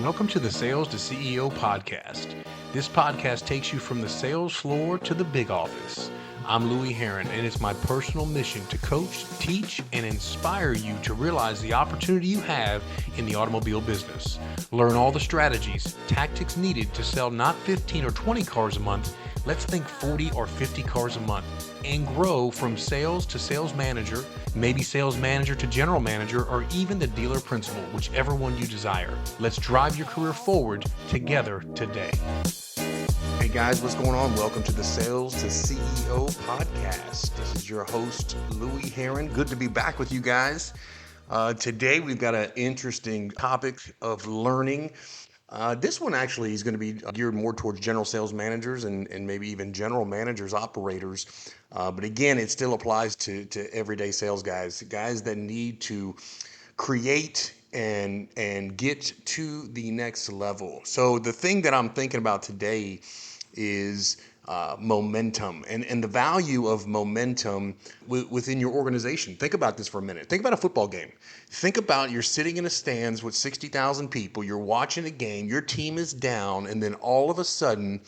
Welcome to the Sales to CEO podcast. This podcast takes you from the sales floor to the big office. I'm Louie Herron, and it's my personal mission to coach, teach, and inspire you to realize the opportunity you have in the automobile business. Learn all the strategies, tactics needed to sell not 15 or 20 cars a month. Let's think 40 or 50 cars a month and grow from sales to sales manager, maybe sales manager to general manager, or even the dealer principal, whichever one you desire. Let's drive your career forward together today. Hey guys, what's going on? Welcome to the Sales to CEO podcast. This is your host, Louie Herron. Good to be back with you guys. Today we've got an interesting topic of learning. This one actually is going to be geared more towards general sales managers and maybe even general managers, operators. But again, it still applies to everyday sales guys that need to create and get to the next level. So the thing that I'm thinking about today is momentum and the value of momentum within your organization. Think about this for a minute. Think about a football game. Think about you're sitting in a stands with 60,000 people. You're watching a game. Your team is down. And then all of a sudden,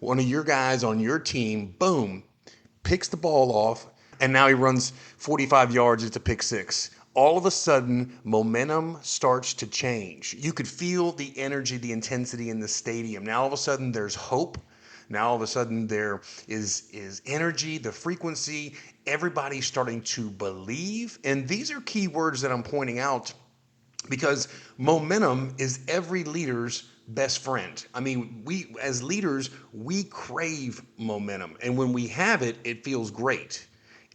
one of your guys on your team, boom, picks the ball off. And now he runs 45 yards. It's a pick six. All of a sudden, momentum starts to change. You could feel the energy, the intensity in the stadium. Now all of a sudden, there's hope. Now all of a sudden there is energy, the frequency, everybody's starting to believe. And these are key words that I'm pointing out because momentum is every leader's best friend. I mean, we as leaders, we crave momentum. And when we have it, it feels great.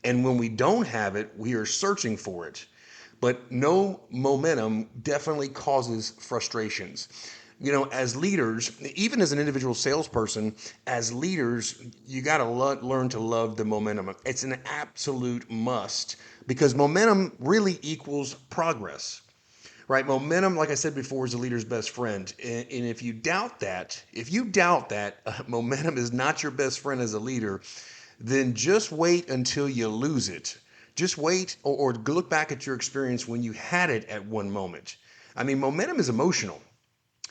And when we don't have it, we are searching for it. But no momentum definitely causes frustrations. You know, as leaders, even as an individual salesperson, as leaders, you got to learn to love the momentum. It's an absolute must because momentum really equals progress, right? Momentum, like I said before, is a leader's best friend. And if you doubt that, momentum is not your best friend as a leader, then just wait until you lose it. Just wait or look back at your experience when you had it at one moment. I mean, momentum is emotional.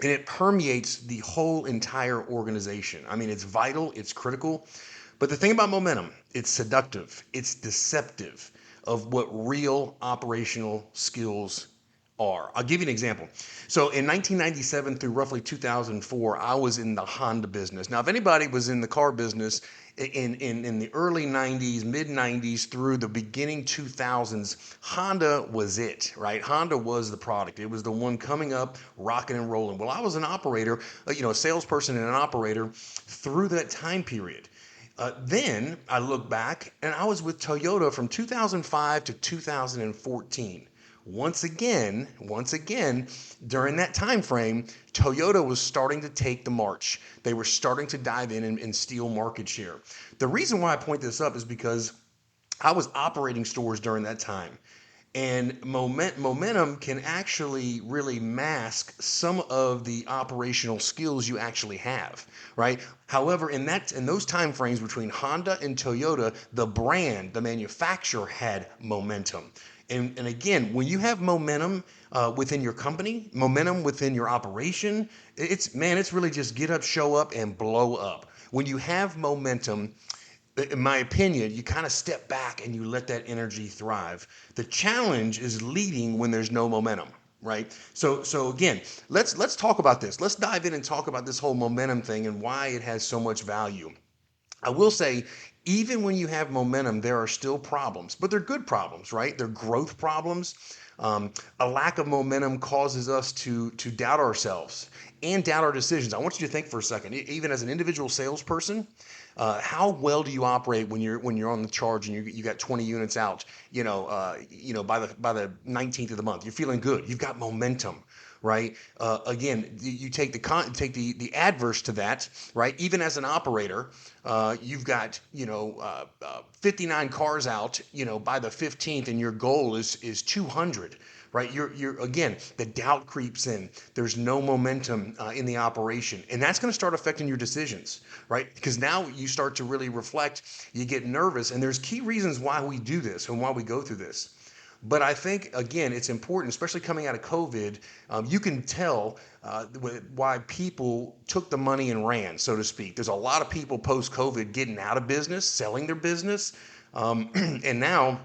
And it permeates the whole entire organization. I mean, it's vital, it's critical. But the thing about momentum, it's seductive, it's deceptive of what real operational skills are. I'll give you an example. So in 1997 through roughly 2004, I was in the Honda business. Now, if anybody was in the car business in the early 90s, mid 90s through the beginning 2000s, Honda was it, right? Honda was the product. It was the one coming up, rocking and rolling. Well, I was an operator, a salesperson and an operator through that time period. Then I look back and I was with Toyota from 2005 to 2014. Once again, during that time frame, Toyota was starting to take the march. They were starting to dive in and steal market share. The reason why I point this up is because I was operating stores during that time. And momentum can actually really mask some of the operational skills you actually have, right? However, in those time frames between Honda and Toyota, the brand, the manufacturer had momentum. And again, when you have momentum within your company, momentum within your operation, it's really just get up, show up, and blow up. When you have momentum, in my opinion, you kind of step back and you let that energy thrive. The challenge is leading when there's no momentum, right? So again, let's talk about this. Let's dive in and talk about this whole momentum thing and why it has so much value. I will say, even when you have momentum, there are still problems, but they're good problems, right? They're growth problems. A lack of momentum causes us to doubt ourselves and doubt our decisions. I want you to think for a second, even as an individual salesperson, how well do you operate when you're on the charge and you got 20 units out? By the 19th of the month, you're feeling good. You've got momentum, right? Again, you take the adverse to that, right? Even as an operator, you've got 59 cars out, by the 15th, and your goal is 200. Right, you're again, the doubt creeps in. There's no momentum in the operation, and that's going to start affecting your decisions, right? Because now you start to really reflect. You get nervous, and there's key reasons why we do this and why we go through this. But I think, again, it's important, especially coming out of COVID, you can tell why people took the money and ran, so to speak. There's a lot of people post-COVID getting out of business, selling their business. And now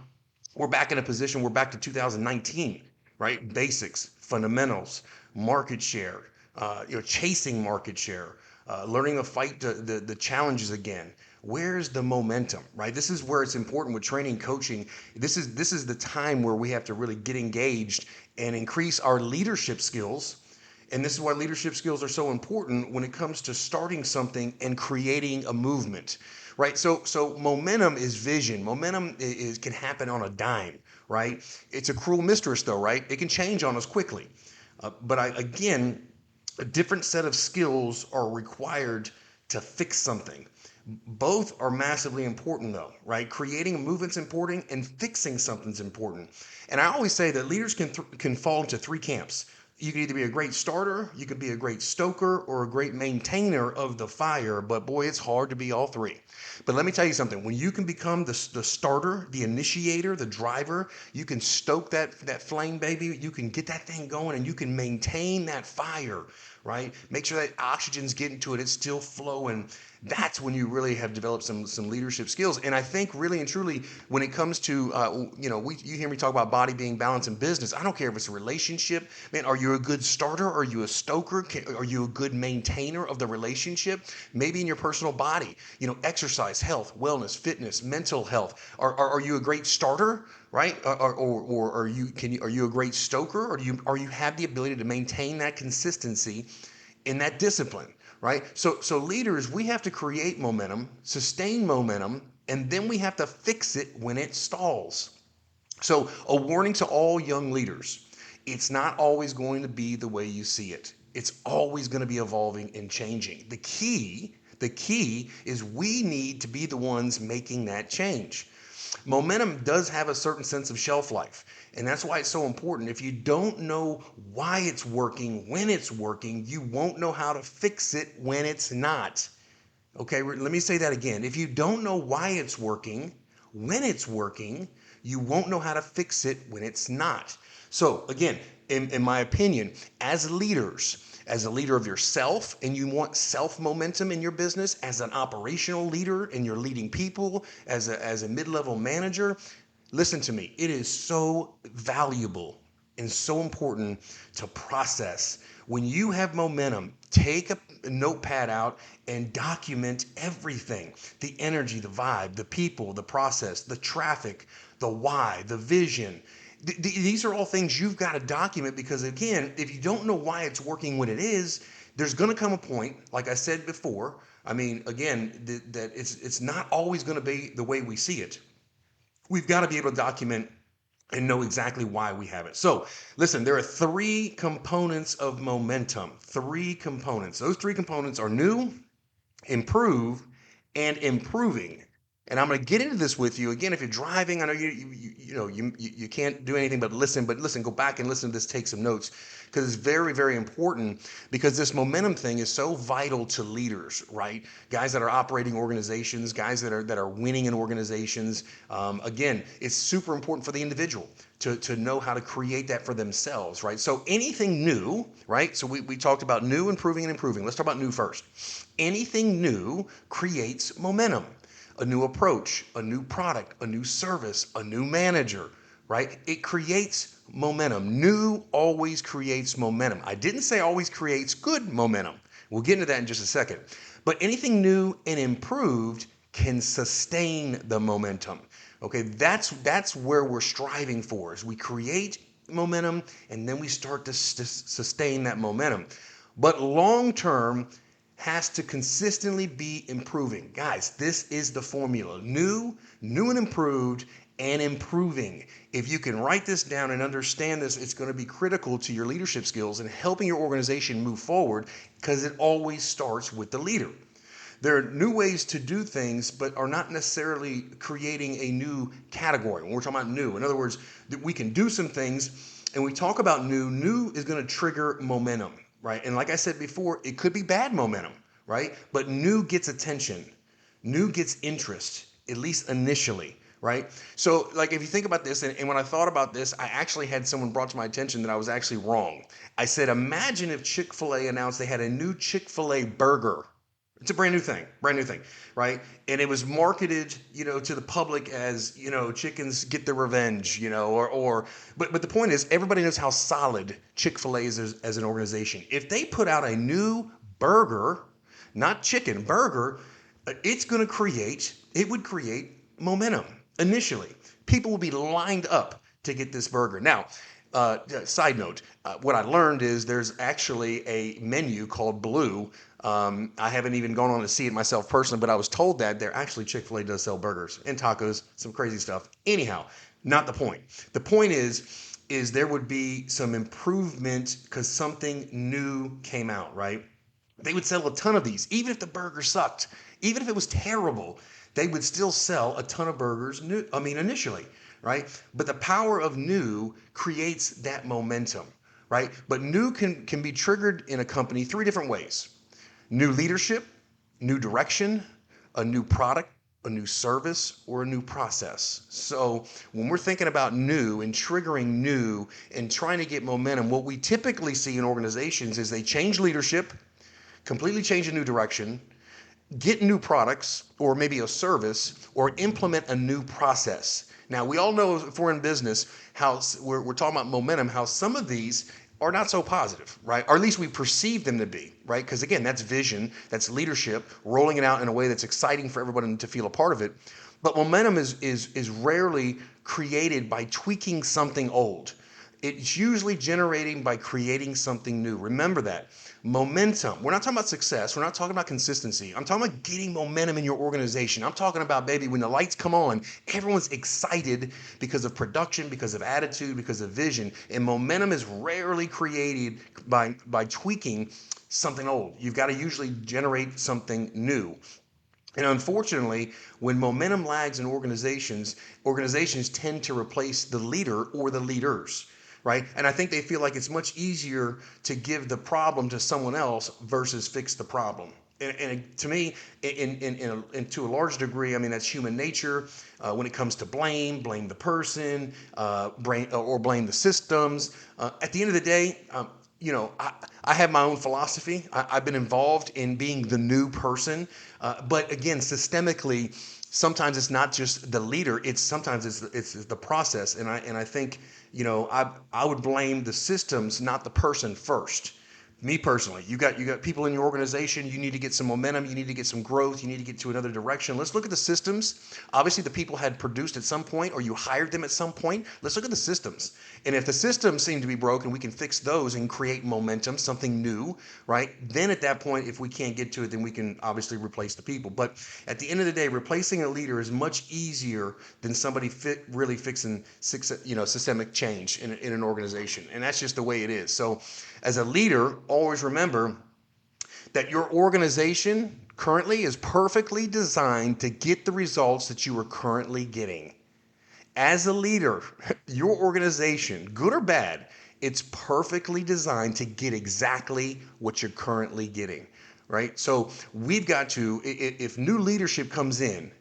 we're back in a position, we're back to 2019, right? Basics, fundamentals, market share, chasing market share, learning to fight the challenges again. Where's the momentum, right? This is where it's important with training, coaching. This is the time where we have to really get engaged and increase our leadership skills. And this is why leadership skills are so important when it comes to starting something and creating a movement, right? So momentum is vision. Momentum can happen on a dime, right? It's a cruel mistress, though, right? It can change on us quickly. Again, a different set of skills are required to fix something. Both are massively important, though, right? Creating a movement's important and fixing something's important. And I always say that leaders can fall into three camps. You can either be a great starter, you can be a great stoker, or a great maintainer of the fire. But boy, it's hard to be all three. But let me tell you something. When you can become the starter, the initiator, the driver, you can stoke that flame, baby. You can get that thing going and you can maintain that fire, right? Make sure that oxygen's getting to it. It's still flowing. That's when you really have developed some leadership skills. And I think really and truly, when it comes to, you hear me talk about body being balanced in business. I don't care if it's a relationship. Man, are you a good starter? Are you a stoker? Are you a good maintainer of the relationship? Maybe in your personal body, exercise, health, wellness, fitness, mental health. Are you a great starter? Right? Or are you a great stoker? Or are you have the ability to maintain that consistency in that discipline? Right? So leaders, we have to create momentum, sustain momentum, and then we have to fix it when it stalls. So a warning to all young leaders, it's not always going to be the way you see it. It's always going to be evolving and changing. The key is we need to be the ones making that change. Momentum does have a certain sense of shelf life, and that's why it's so important. If you don't know why it's working, when it's working, you won't know how to fix it when it's not. Okay, let me say that again. If you don't know why it's working, when it's working, you won't know how to fix it when it's not. So again, in my opinion, as leaders, as a leader of yourself and you want self-momentum in your business, as an operational leader and you're leading people, as a mid-level manager, listen to me. It is so valuable and so important to process. When you have momentum, take a notepad out and document everything. The energy, the vibe, the people, the process, the traffic, the why, the vision. These are all things you've got to document because, again, if you don't know why it's working when it is, there's going to come a point, like I said before, that it's not always going to be the way we see it. We've got to be able to document and know exactly why we have it. So listen, there are three components of momentum. Three components. Those three components are new, improve, and improving. And I'm going to get into this with you again. If you're driving, I know you can't do anything but listen. But listen, go back and listen to this. Take some notes because it's very, very important. Because this momentum thing is so vital to leaders, right? Guys that are operating organizations, guys that are winning in organizations. Again, it's super important for the individual to know how to create that for themselves, right? So anything new, right? So we talked about new, improving, and improving. Let's talk about new first. Anything new creates momentum. A new approach, a new product, a new service, a new manager, right? It creates momentum. New always creates momentum. I didn't say always creates good momentum. We'll get into that in just a second. But anything new and improved can sustain the momentum. Okay, that's where we're striving for, is we create momentum and then we start to sustain that momentum. But long term has to consistently be improving. Guys, this is the formula. New and improved, and improving. If you can write this down and understand this, it's going to be critical to your leadership skills and helping your organization move forward, because it always starts with the leader. There are new ways to do things, but are not necessarily creating a new category. When we're talking about new, in other words, that we can do some things, and we talk about new is going to trigger momentum. Right? And like I said before, it could be bad momentum, right? But new gets attention. New gets interest, at least initially, right? So like if you think about this, and when I thought about this, I actually had someone brought to my attention that I was actually wrong. I said, imagine if Chick-fil-A announced they had a new Chick-fil-A burger. It's a brand new thing, right? And it was marketed, to the public as, chickens get their revenge, but the point is, everybody knows how solid Chick-fil-A is as an organization. If they put out a new burger, not chicken, burger, it would create momentum initially. People will be lined up to get this burger. Now, side note, what I learned is there's actually a menu called Blue. I haven't even gone on to see it myself personally, but I was told that Chick-fil-A does sell burgers and tacos, some crazy stuff. Anyhow, not the point. The point is there would be some improvement because something new came out, right? They would sell a ton of these, even if the burger sucked, even if it was terrible, they would still sell a ton of burgers initially, right? But the power of new creates that momentum, right? But new can be triggered in a company three different ways: new leadership, new direction, a new product, a new service, or a new process. So when we're thinking about new and triggering new and trying to get momentum, what we typically see in organizations is they change leadership, completely change a new direction, get new products or maybe a service, or implement a new process. Now, we all know if we're in business, how we're talking about momentum, how some of these are not so positive, right? Or at least we perceive them to be, right? Because again, that's vision, that's leadership, rolling it out in a way that's exciting for everyone to feel a part of it. But momentum is rarely created by tweaking something old. It's usually generating by creating something new. Remember that. Momentum. We're not talking about success. We're not talking about consistency. I'm talking about getting momentum in your organization. I'm talking about, baby, when the lights come on, everyone's excited because of production, because of attitude, because of vision. And momentum is rarely created by tweaking something old. You've got to usually generate something new. And unfortunately, when momentum lags in organizations tend to replace the leader or the leaders, right? And I think they feel like it's much easier to give the problem to someone else versus fix the problem. And to me, to a large degree, I mean, that's human nature. When it comes to blame the person, blame the systems. At the end of the day, I have my own philosophy. I've been involved in being the new person, but again, systemically, sometimes it's not just the leader. Sometimes it's the process, and I think I would blame the systems, not the person first. Me personally, you got people in your organization. You need to get some momentum. You need to get some growth. You need to get to another direction. Let's look at the systems. Obviously, the people had produced at some point, or you hired them at some point. Let's look at the systems. And if the systems seem to be broken, we can fix those and create momentum, something new, right? Then at that point, if we can't get to it, then we can obviously replace the people. But at the end of the day, replacing a leader is much easier than somebody really fixing systemic change in an organization. And that's just the way it is. So as a leader, always remember that your organization currently is perfectly designed to get the results that you are currently getting. As a leader, your organization, good or bad, it's perfectly designed to get exactly what you're currently getting, right? So we've got to, if new leadership comes in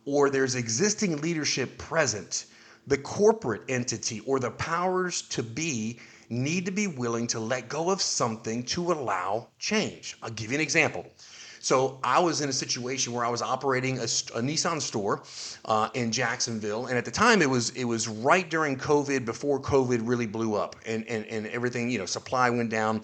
or there's existing leadership present, the corporate entity or the powers to be need to be willing to let go of something to allow change. I'll give you an example. So I was in a situation where I was operating a Nissan store in Jacksonville, and at the time it was right during COVID, before COVID really blew up, and everything, supply went down,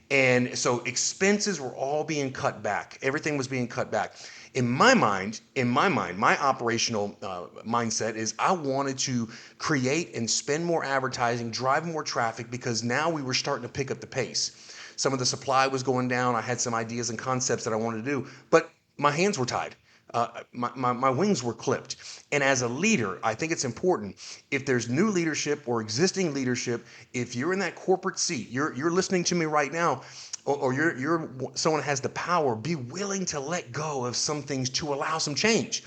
and so expenses were all being cut back. Everything was being cut back. In my mind, my operational mindset is I wanted to create and spend more advertising, drive more traffic, because now we were starting to pick up the pace. Some of the supply was going down. I had some ideas and concepts that I wanted to do, but my hands were tied. My wings were clipped. And as a leader, I think it's important, if there's new leadership or existing leadership, if you're in that corporate seat, you're listening to me right now, or you're someone has the power, be willing to let go of some things to allow some change,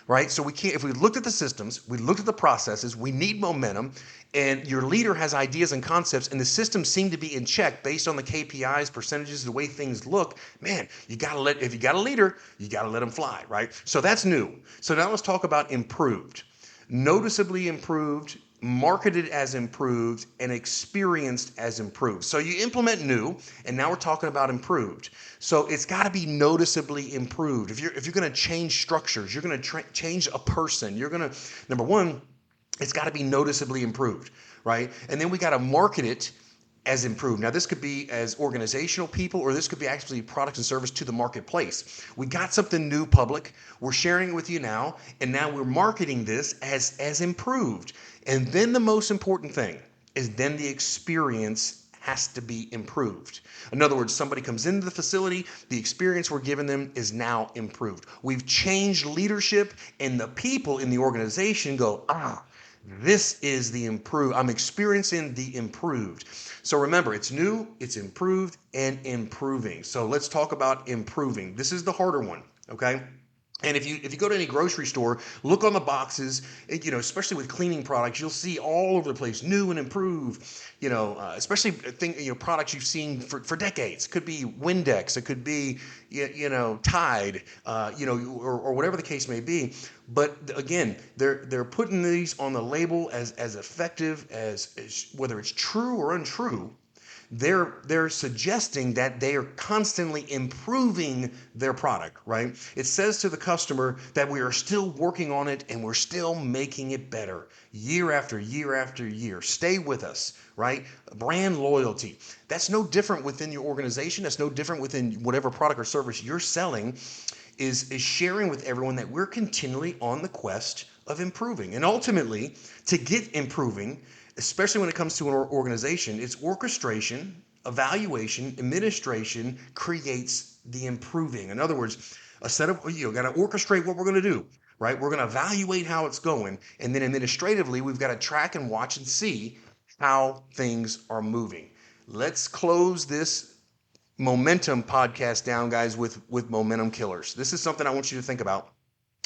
right? So we can't, if we looked at the systems, we looked at the processes, we need momentum, and your leader has ideas and concepts, and the systems seem to be in check based on the KPIs, percentages, the way things look, man, if you got a leader, you got to let them fly, right? So that's new. So now let's talk about improved. noticeably improved, marketed as improved, and experienced as improved. So you implement new, and now we're talking about improved. So it's got to be noticeably improved. If you're going to change structures, you're going to change a person, you're going to, number one, it's got to be noticeably improved, right? And then we got to market it as improved. Now, this could be as organizational people, or this could be actually products and service to the marketplace. We got something new public. We're sharing it with you now, and now we're marketing this as improved. And then the most important thing is then the experience has to be improved. In other words, somebody comes into the facility, the experience we're giving them is now improved. We've changed leadership, and the people in the organization go, this is the improved. I'm experiencing the improved. So remember, it's new, it's improved, and improving. So let's talk about improving. This is the harder one, okay? And if you go to any grocery store, look on the boxes, especially with cleaning products, you'll see all over the place, new and improved, especially products you've seen for decades. It could be Windex, it could be, Tide, or whatever the case may be. But again, they're putting these on the label as effective as whether it's true or untrue. They're suggesting that they are constantly improving their product, right? It says to the customer that we are still working on it and we're still making it better year after year after year. Stay with us, right? Brand loyalty. That's no different within your organization. That's no different within whatever product or service you're selling, is sharing with everyone that we're continually on the quest of improving. And ultimately, to get improving, especially when it comes to an organization, it's orchestration, evaluation, administration creates the improving. In other words, a set of, got to orchestrate what we're going to do, right? We're going to evaluate how it's going. And then administratively, we've got to track and watch and see how things are moving. Let's close this momentum podcast down, guys, with momentum killers. This is something I want you to think about,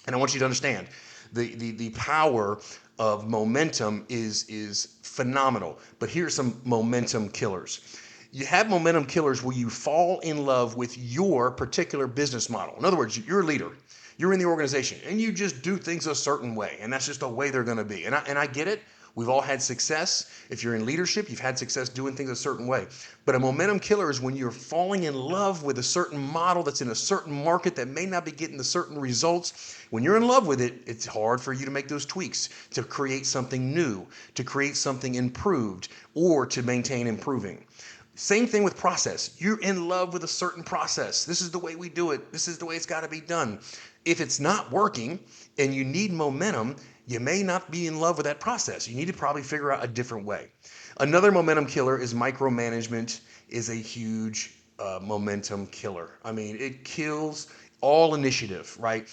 and I want you to understand. The power of momentum is phenomenal. But here's some momentum killers. You have momentum killers where you fall in love with your particular business model. In other words, you're a leader. You're in the organization, and you just do things a certain way, and that's just the way they're going to be. And I get it. We've all had success. If you're in leadership, you've had success doing things a certain way. But a momentum killer is when you're falling in love with a certain model that's in a certain market that may not be getting the certain results. When you're in love with it, it's hard for you to make those tweaks, to create something new, to create something improved, or to maintain improving. Same thing with process. You're in love with a certain process. This is the way we do it. This is the way it's got to be done. If it's not working and you need momentum, you may not be in love with that process. You need to probably figure out a different way. Another momentum killer is micromanagement is a huge momentum killer. I mean, it kills all initiative, right?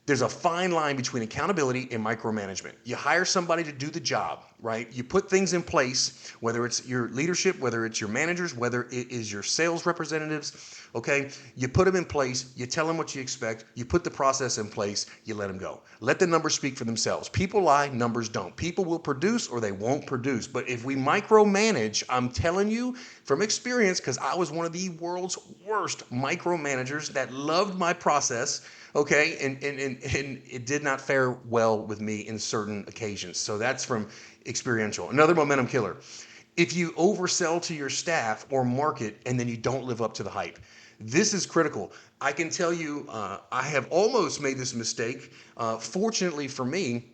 There's a fine line between accountability and micromanagement. You hire somebody to do the job, right? You put things in place, whether it's your leadership, whether it's your managers, whether it is your sales representatives, okay? You put them in place, you tell them what you expect, you put the process in place, you let them go. Let the numbers speak for themselves. People lie, numbers don't. People will produce or they won't produce. But if we micromanage, I'm telling you from experience, because I was one of the world's worst micromanagers that loved my process, okay, and it did not fare well with me in certain occasions. So that's from experiential. Another momentum killer. If you oversell to your staff or market and then you don't live up to the hype, this is critical. I can tell you, I have almost made this mistake. Fortunately for me,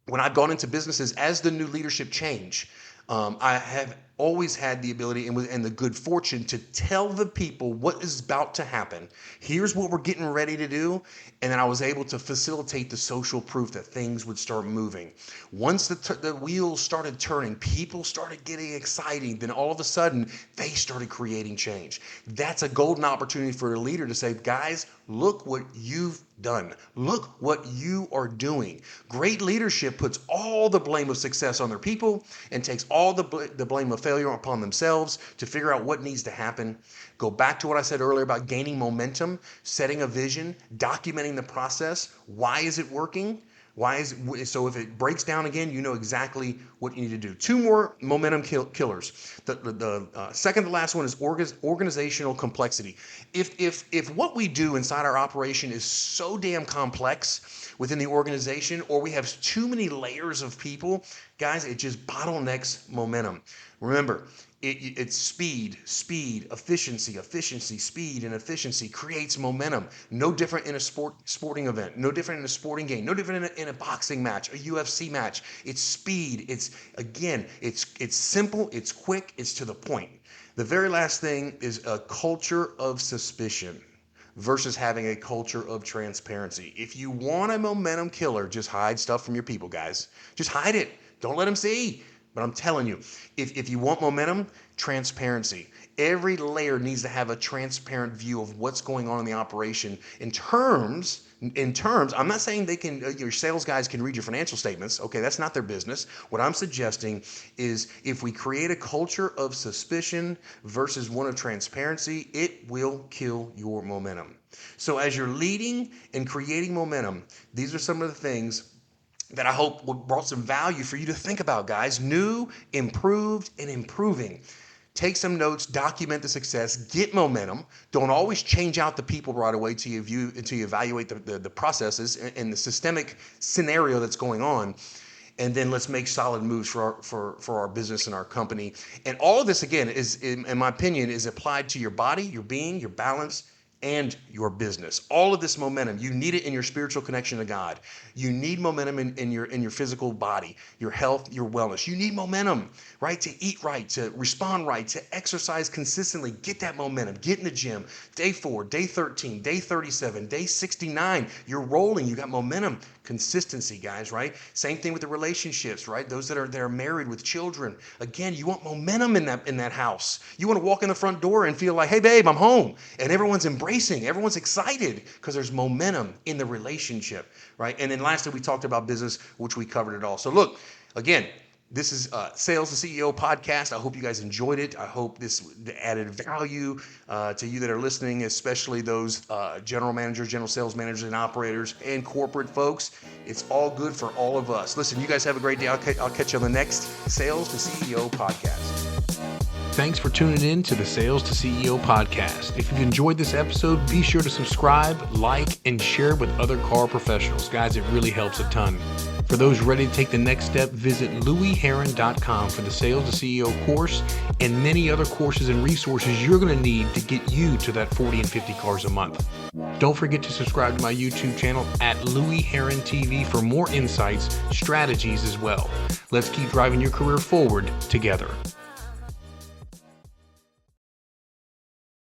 when I've gone into businesses as the new leadership change, I have always had the ability and the good fortune to tell the people what is about to happen. Here's what we're getting ready to do. And then I was able to facilitate the social proof that things would start moving. Once the wheels started turning, people started getting excited. Then all of a sudden, they started creating change. That's a golden opportunity for a leader to say, guys, look what you've done. Look what you are doing. Great leadership puts all the blame of success on their people and takes all the blame of failure upon themselves to figure out what needs to happen. Go back to what I said earlier about gaining momentum, setting a vision, documenting the process. Why is it working? So if it breaks down again, you know exactly what you need to do. Two more momentum killers. The second to last one is organizational complexity. If what we do inside our operation is so damn complex within the organization, or we have too many layers of people, guys, it just bottlenecks momentum. Remember, it's speed, efficiency, speed, and efficiency creates momentum. No different in a sporting event, no different in a sporting game, no different in a boxing match, a UFC match. It's speed. It's simple, it's quick, it's to the point. The very last thing is a culture of suspicion versus having a culture of transparency. If you want a momentum killer, just hide stuff from your people, guys. Just hide it. Don't let them see. But I'm telling you, if you want momentum, transparency. Every layer needs to have a transparent view of what's going on in the operation in terms, I'm not saying they can, your sales guys can read your financial statements. Okay, that's not their business. What I'm suggesting is if we create a culture of suspicion versus one of transparency, it will kill your momentum. So as you're leading and creating momentum, these are some of the things that I hope brought some value for you to think about, guys. New, improved, and improving. Take some notes, document the success, get momentum. Don't always change out the people right away until you evaluate the processes and the systemic scenario that's going on. And then let's make solid moves for our business and our company. And all of this, again, is, in my opinion, is applied to your body, your being, your balance, and your business. All of this momentum, you need it in your spiritual connection to God. You need momentum in your physical body, your health, your wellness. You need momentum, right? To eat right, to respond right, to exercise consistently. Get that momentum. Get in the gym. Day 4, day 13, day 37, day 69. You're rolling. You got momentum. Consistency, guys, right? Same thing with the relationships, right? Those that are married with children. Again, you want momentum in that house. You want to walk in the front door and feel like, hey, babe, I'm home. And everyone's embracing. Everyone's excited because there's momentum in the relationship, right? And then lastly, we talked about business, which we covered it all. So look, again, this is Sales to CEO podcast. I hope you guys enjoyed it. I hope this added value to you that are listening, especially those general managers, general sales managers, and operators, and corporate folks. It's all good for all of us. Listen, you guys have a great day. I'll catch you on the next Sales to CEO podcast. Thanks for tuning in to the Sales to CEO podcast. If you've enjoyed this episode, be sure to subscribe, like, and share with other car professionals. Guys, it really helps a ton. For those ready to take the next step, visit louieherron.com for the Sales to CEO course and many other courses and resources you're going to need to get you to that 40 and 50 cars a month. Don't forget to subscribe to my YouTube channel at Louie Herron TV for more insights, strategies as well. Let's keep driving your career forward together.